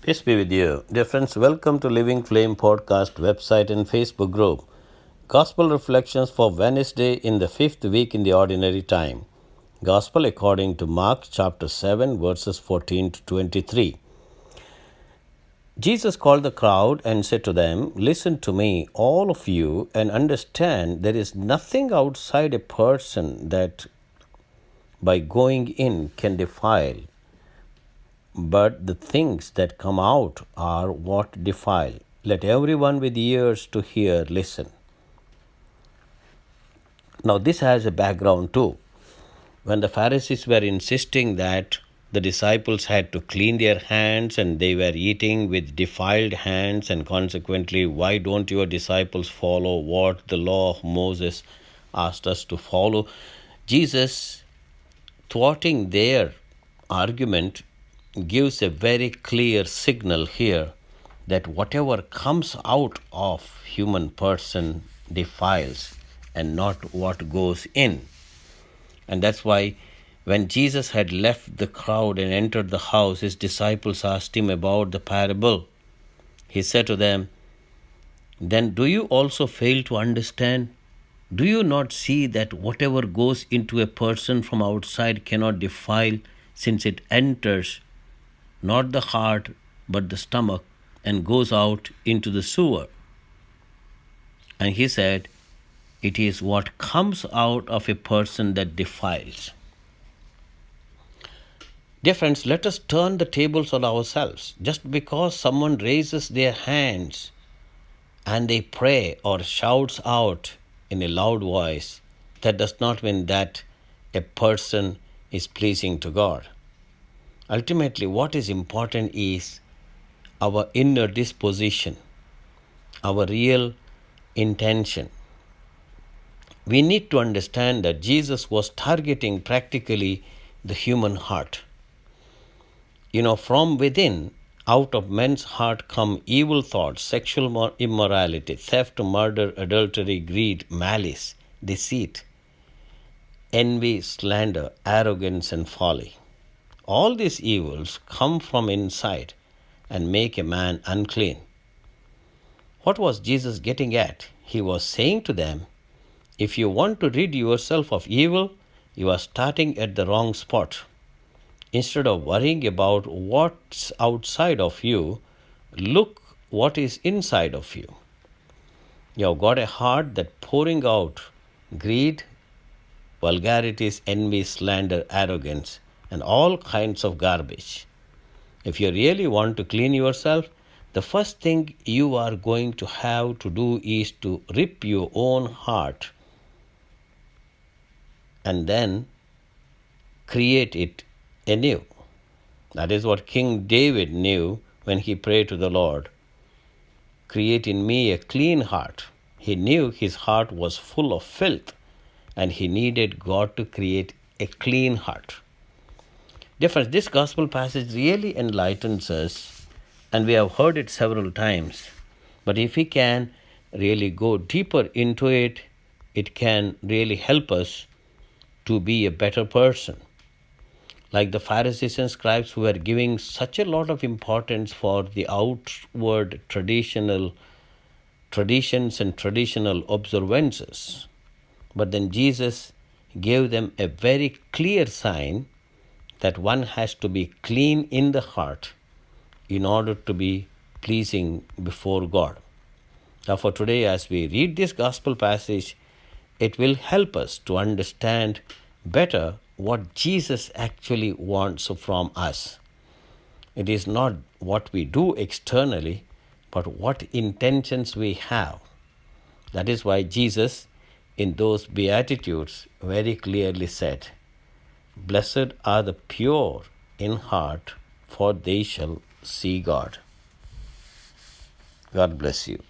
Peace be with you. Dear friends, welcome to Living Flame Podcast website and Facebook group. Gospel Reflections for Wednesday in the 5th week in the Ordinary Time. Gospel according to Mark chapter 7 verses 14 to 23. Jesus called the crowd and said to them, "Listen to me, all of you, and understand there is nothing outside a person that by going in can defile, but the things that come out are what defile. Let everyone with ears to hear listen." Now, this has a background too. When the Pharisees were insisting that the disciples had to clean their hands and they were eating with defiled hands, and consequently, why don't your disciples follow what the law of Moses asked us to follow? Jesus, thwarting their argument, gives a very clear signal here that whatever comes out of human person defiles and not what goes in. And that's why when Jesus had left the crowd and entered the house, his disciples asked him about the parable. He said to them, "Then do you also fail to understand? Do you not see that whatever goes into a person from outside cannot defile, since it enters not the heart but the stomach and goes out into the sewer?" And he said, "It is what comes out of a person that defiles." Dear friends, let us turn the tables on ourselves. Just because someone raises their hands and they pray or shouts out in a loud voice, that does not mean that a person is pleasing to God. Ultimately, what is important is our inner disposition, our real intention. We need to understand that Jesus was targeting practically the human heart. From within, out of men's heart come evil thoughts, sexual immorality, theft, murder, adultery, greed, malice, deceit, envy, slander, arrogance, and folly. All these evils come from inside and make a man unclean. What was Jesus getting at? He was saying to them, if you want to rid yourself of evil, you are starting at the wrong spot. Instead of worrying about what's outside of you, look what is inside of you. You have got a heart that pouring out greed, vulgarities, envy, slander, arrogance, and all kinds of garbage. If you really want to clean yourself, the first thing you are going to have to do is to rip your own heart and then create it anew. That is what King David knew when he prayed to the Lord. "Create in me a clean heart." He knew his heart was full of filth and he needed God to create a clean heart. Dear friends, this gospel passage really enlightens us, and we have heard it several times. But if we can really go deeper into it, it can really help us to be a better person. Like the Pharisees and scribes who were giving such a lot of importance for the outward traditions and traditional observances. But then Jesus gave them a very clear sign that one has to be clean in the heart in order to be pleasing before God. Therefore, today as we read this gospel passage, it will help us to understand better what Jesus actually wants from us. It is not what we do externally, but what intentions we have. That is why Jesus, in those Beatitudes, very clearly said, "Blessed are the pure in heart, for they shall see God." God bless you.